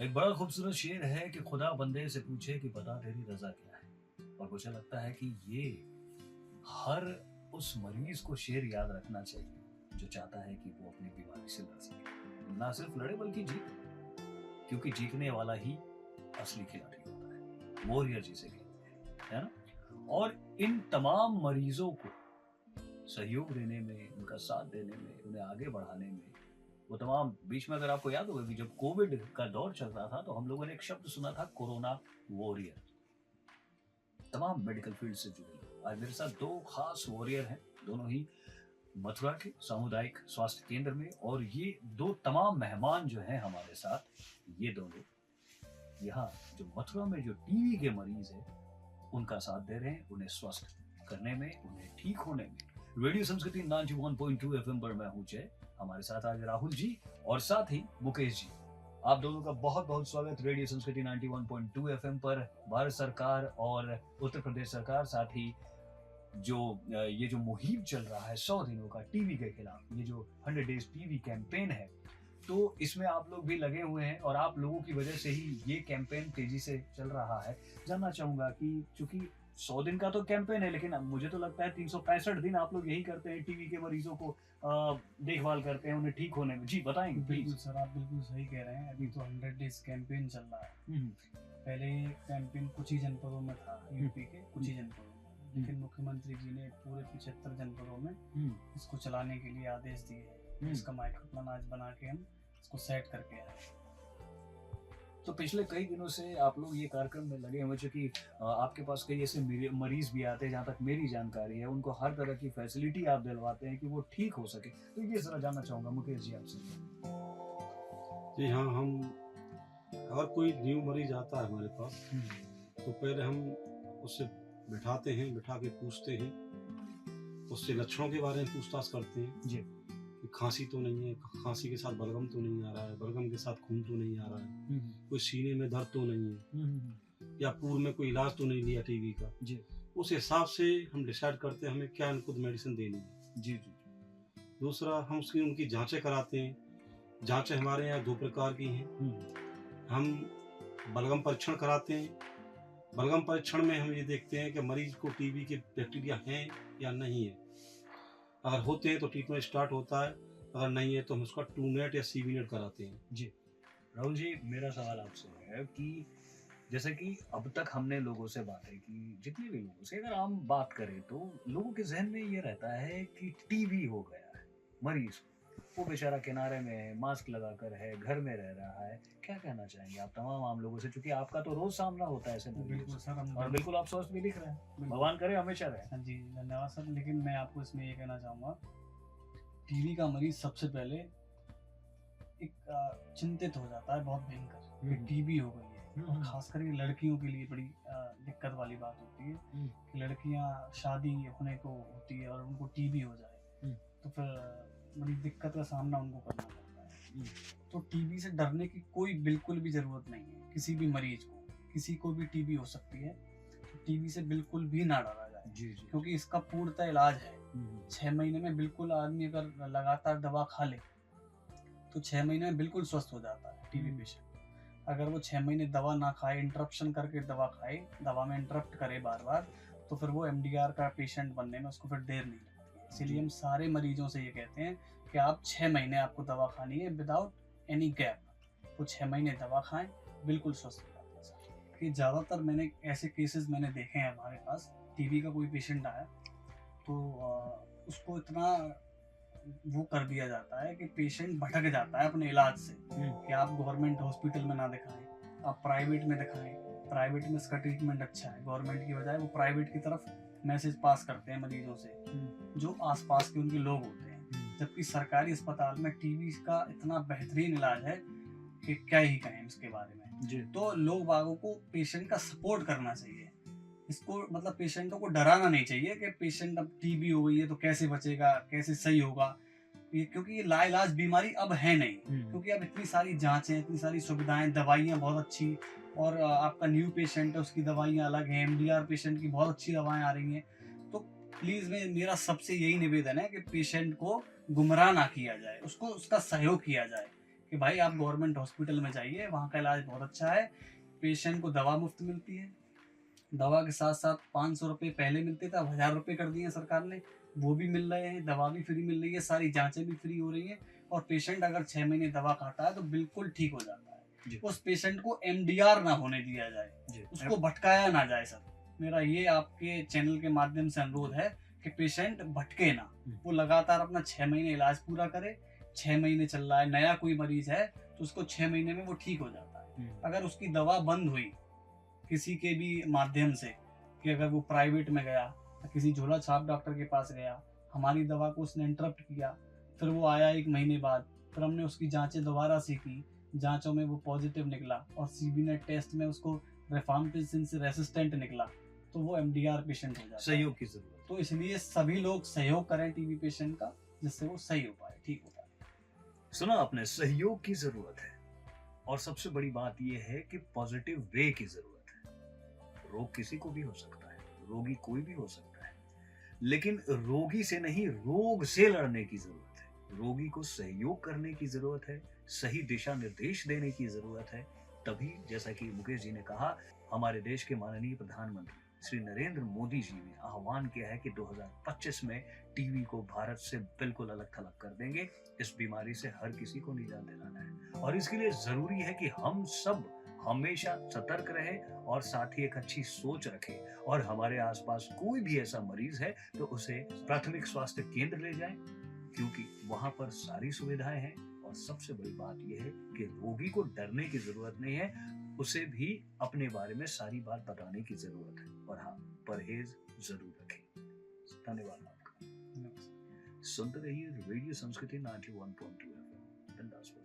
एक बड़ा खूबसूरत शेर है कि खुदा बंदे से पूछे कि बता तेरी रज़ा क्या है? और मुझे लगता है कि ये हर उस मरीज़ को शेर याद रखना चाहिए, जो चाहता है कि वो अपनी बीमारी से लड़ सके। ना सिर्फ लड़े बल्कि जीते, क्योंकि जीतने वाला ही असली खिलाड़ी होता है। वॉरियर जिसे कहते हैं, है ना? और इन तमाम मरीज़ों को सहयोग देने में, उनका साथ देने में, उन्हें आगे बढ़ाने में, वो तमाम बीच में अगर आपको याद होगा कि जब कोविड का दौर चल रहा था, तो हम लोगों ने एक शब्द सुना था कोरोना वॉरियर। तमाम मेडिकल फील्ड से जुड़े लोग। आज मेरे साथ 2 खास वॉरियर हैं, दोनों ही मथुरा के सामुदायिक स्वास्थ्य केंद्र में और ये 2 तमाम मेहमान जो हैं हमारे साथ, ये दोनों यहाँ जो मथुरा में जो टीबी के मरीज़ हैं, उनका साथ दे रहे हैं, उन्हें स्वस्थ करने में, उन्हें ठीक होने में। रेडियो संस्कृति 91.2 एफएम पर मैं हूँ जय। हमारे साथ आज राहुल जी और साथ ही मुकेश जी। आप दोनों का बहुत-बहुत स्वागत रेडियो संस्कृति 91.2 एफएम पर। भारत सरकार और उत्तर प्रदेश सरकार साथ ही जो ये जो मुहिम चल रहा है 100 दिनों का टीबी के खिलाफ, ये जो 100 डेज टीबी कैंपेन है, तो इसमें आप लोग भी लगे हुए हैं और आप लोगों की वजह से ही ये कैंपेन तेजी से चल रहा है। जानना चाहूँगा कि चूँकि 100 दिन का तो कैंपेन है, लेकिन अब मुझे तो लगता है 365 दिन आप लोग यही करते हैं, टीबी के मरीजों को देखभाल करते हैं, उन्हें ठीक होने में। जी, बताएँगे बिल्कुल प्लीज़? सर, आप बिल्कुल सही कह रहे हैं। अभी तो 100 डेज़ कैंपेन चल रहा है। हुँ, हुँ, पहले ये कैंपेन कुछ ही जनपदों में था, यूपी के कुछ ही जनपदों में। लेकिन मुख्यमंत्री जी ने पूरे 75 जनपदों में हुँ, इसको चलाने के लिए आदेश दिए हैं। हुँ। इसका मास्टर प्लान आज बना के हम इसको सेट करके आए हैं। तो पिछले कई दिनों से आप लोग ये कार्यक्रम में लगे हुए, चूँकि आपके पास कई ऐसे मरीज़ भी आते हैं, जहाँ तक मेरी जानकारी है, उनको हर तरह की फैसिलिटी आप दिलवाते हैं कि वो ठीक हो सके। तो ये ज़रा जानना चाहूँगा मुकेश जी आपसे। जी हाँ, हम अगर कोई न्यू मरीज आता है हमारे पास, हुँ, तो पहले हम उससे बिठाते हैं, बिठा के पूछते हैं, उससे लक्षणों के बारे में पूछताछ करते हैं जी। कि खांसी तो नहीं है, खांसी के साथ बलगम तो नहीं आ रहा है, बलगम के साथ खून तो नहीं आ रहा है, हुँ, हुँ, कोई सीने में दर्द तो नहीं है, हुँ, हुँ, या पूर्व में कोई इलाज तो नहीं लिया टीबी का। जी। उस हिसाब से हम डिसाइड करते हैं हमें क्या इनको मेडिसिन देनी है। जी, जी। दूसरा, हम उसकी उनकी जाँचें कराते हैं। जाँचें हमारे यहाँ 2 प्रकार की हैं। हुँ, हम बलगम परीक्षण कराते हैं। बलगम परीक्षण में हम ये देखते हैं कि मरीज को टीबी के बैक्टीरिया हैं या नहीं है। अगर होते हैं तो ट्रीटमेंट स्टार्ट होता है, अगर नहीं है तो हम उसका टू नेट या सीबी नेट कराते हैं। जी। राहुल जी, मेरा सवाल आपसे है कि जैसे कि अब तक हमने लोगों से बातें की, जितने भी लोगों से अगर हम बात करें, तो लोगों के ज़हन में ये रहता है कि टीबी हो गया है मरीज़ को। वो बेचारा किनारे में है, मास्क लगाकर है, घर में रह रहा है। क्या कहना चाहेंगे आप तमाम आम लोगों से? चूँकि आपका तो रोज़ सामना होता है ऐसे मरीज़ों बिल्कुल से सर, हम और बिल्कुल आप स्वस्थ भी दिख रहे हैं। बिल्कुल। भगवान करे हमेशा रहें। हाँ जी, धन्यवाद सर। लेकिन मैं आपको इसमें ये कहना चाहूँगा, टीबी का मरीज़ सबसे पहले एक चिंतित हो जाता है बहुत भयंकर कि टीबी हो गई है। और ख़ास करके लड़कियों के लिए बड़ी दिक्कत वाली बात होती है कि लड़कियां शादी होने को होती है और उनको टीबी हो जाए, तो फिर बड़ी दिक्कत का सामना उनको करना पड़ता है। तो टीबी से डरने की कोई बिल्कुल भी ज़रूरत नहीं है। किसी भी मरीज को, किसी को भी टीबी हो सकती है, तो टीबी से बिल्कुल भी ना डरा जाए, जी, जी। क्योंकि इसका पूर्णतः इलाज है। हुँ, 6 महीने में बिल्कुल आदमी अगर लगातार दवा खा ले, तो 6 महीने में बिल्कुल स्वस्थ हो जाता है टीबी पेशेंट। अगर वो 6 महीने दवा ना खाए, इंटरप्शन करके दवा खाए, दवा में इंटरप्ट करे बार-बार, तो फिर वो एमडीआर का पेशेंट बनने में उसको फिर देर नहीं लगती है। इसीलिए हम सारे मरीजों से ये कहते हैं कि आप 6 महीने आपको दवा खानी है विदाउट एनी गैप। तो 6 महीने दवा खाएँ, बिल्कुल स्वस्थ हो जाते हैं सर। कि ज़्यादातर मैंने ऐसे केसेज़ मैंने देखे हैं हमारे पास, टीबी का कोई पेशेंट आया, तो उसको इतना वो कर दिया जाता है कि पेशेंट भटक जाता है अपने इलाज से कि आप गवर्नमेंट हॉस्पिटल में ना दिखाएं, आप प्राइवेट में दिखाएं। प्राइवेट में इसका ट्रीटमेंट अच्छा है, गवर्नमेंट की बजाय वो प्राइवेट की तरफ मैसेज पास करते हैं मरीजों से, जो आसपास के उनके लोग होते हैं। जबकि सरकारी अस्पताल में टीबी का इतना बेहतरीन इलाज है कि क्या ही कहें इसके बारे में। जी। तो लोग बागों को पेशेंट का सपोर्ट करना चाहिए। इसको मतलब पेशेंटों को डराना नहीं चाहिए कि पेशेंट अब टीबी हो गई है तो कैसे बचेगा, कैसे सही होगा। ये क्योंकि ये लाइलाज बीमारी अब है नहीं, क्योंकि अब इतनी सारी जांचें, इतनी सारी सुविधाएं, दवाइयां बहुत अच्छी, और आपका न्यू पेशेंट है उसकी दवाइयां अलग हैं, एमडीआर पेशेंट की बहुत अच्छी दवाएं आ रही हैं। तो प्लीज मेरा सबसे यही निवेदन है कि पेशेंट को गुमराह ना किया जाए, उसको उसका सहयोग किया जाए कि भाई आप गवर्नमेंट हॉस्पिटल में जाइए, वहाँ का इलाज बहुत अच्छा है, पेशेंट को दवा मुफ्त मिलती है, दवा के साथ साथ 500 रुपये पहले मिलते थे, अब 1000 रुपये कर दिए हैं सरकार ने, वो भी मिल रहे हैं, दवा भी फ्री मिल रही है, सारी जांचें भी फ्री हो रही हैं, और पेशेंट अगर 6 महीने दवा खाता है तो बिल्कुल ठीक हो जाता जी। है। उस पेशेंट को MDR ना होने दिया जाए, जी उसको भटकाया ना जाए। सर मेरा ये आपके चैनल के माध्यम से अनुरोध है कि पेशेंट भटके ना, वो लगातार अपना 6 महीने इलाज पूरा करे। 6 महीने चल रहा है, नया कोई मरीज है तो उसको 6 महीने में वो ठीक हो जाता है। अगर उसकी दवा बंद हुई किसी के भी माध्यम से, कि अगर वो प्राइवेट में गया, किसी झोला छाप डॉक्टर के पास गया, हमारी दवा को उसने इंटरप्ट किया, फिर वो आया 1 महीने बाद, फिर हमने उसकी जांचें दोबारा से की, जांचों में वो पॉजिटिव निकला और CBNET टेस्ट में उसको रिफाम्पिसिन से रेसिस्टेंट निकला, तो वो MDR पेशेंट हो जाता है। सहयोग की जरूरत है। तो इसलिए सभी लोग सहयोग करें टीबी पेशेंट का, जिससे वो सही हो पाए, ठीक हो पाए। सुना आपने, सहयोग की जरूरत है, और सबसे बड़ी बात यह है कि पॉजिटिव वे की जरूरत है। रोग किसी को भी हो सकता है, रोगी कोई भी हो सकता है, लेकिन रोगी से नहीं, रोग से लड़ने की जरूरत है। रोगी को सहयोग करने की जरूरत है, सही दिशा निर्देश देने की जरूरत है। तभी जैसा कि मुकेश जी ने कहा, हमारे देश के माननीय प्रधानमंत्री श्री नरेंद्र मोदी जी ने आह्वान किया है कि 2025 में टीबी को भारत से बिल्कुल अलग थलग कर देंगे। इस बीमारी से हर किसी को निजात दिलाना है, और इसके लिए जरूरी है कि हम सब हमेशा सतर्क रहे और साथ ही एक अच्छी सोच रखें, और हमारे आसपास कोई भी ऐसा मरीज है तो उसे प्राथमिक स्वास्थ्य केंद्र ले जाएं, क्योंकि वहां पर सारी सुविधाएं हैं। और सबसे बड़ी बात यह है कि रोगी को डरने की जरूरत नहीं है, उसे भी अपने बारे में सारी बात बताने की जरूरत है। और हाँ, परहेज जरूर रखें। धन्यवाद आपका। सुनते रहिए रेडियो संस्कृति 91.2 FM।